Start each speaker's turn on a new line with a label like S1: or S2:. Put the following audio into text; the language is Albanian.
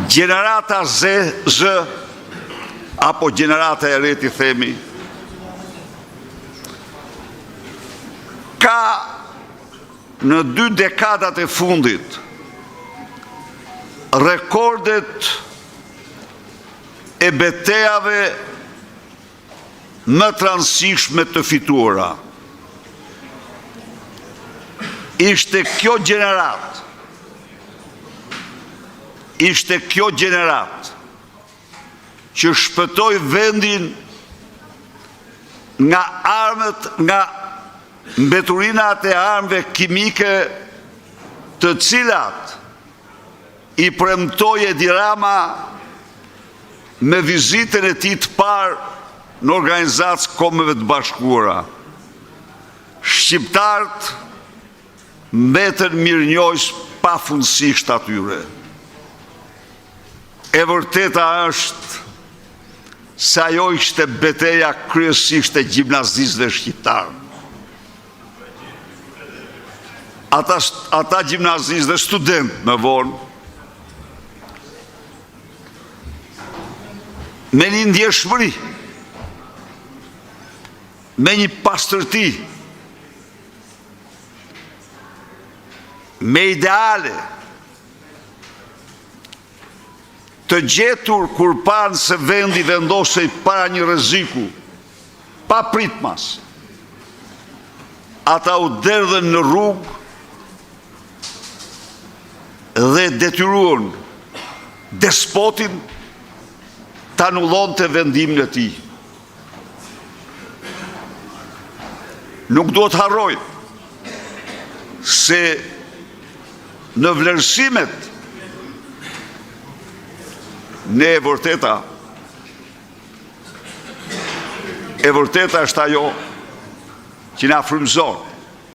S1: Gjenerata Z apo gjenerata e reti themi, ka në 2 dekadat e fundit rekordet e betejave më të rëndësishme të fituara. Ishte kjo gjenerat që shpëtoi vendin nga armët, nga mbeturinat e armëve kimike të cilat i premtoi Edi Rama me vizitën e tij të parë në Organizatën e Kombeve të Bashkuara. Shqiptarët mbetën mirënjohës pafundësisht atyre. E vërteta është se ajo ishte betejë kryesisht e gjimnazistëve shqiptarë. Ata gjimnazistë dhe studentë më vonë, me një ndjeshmëri, me një pastërti, me ideale, të gjetur kur panë se vendi vendosej para një rreziku, pa pritmas, ata u derdhen në rrugë dhe detyruan despotin të anullonte vendimin e tij. Nuk duhet harroj se në vlerësimet ne e vërteta është ajo që na frymëzon.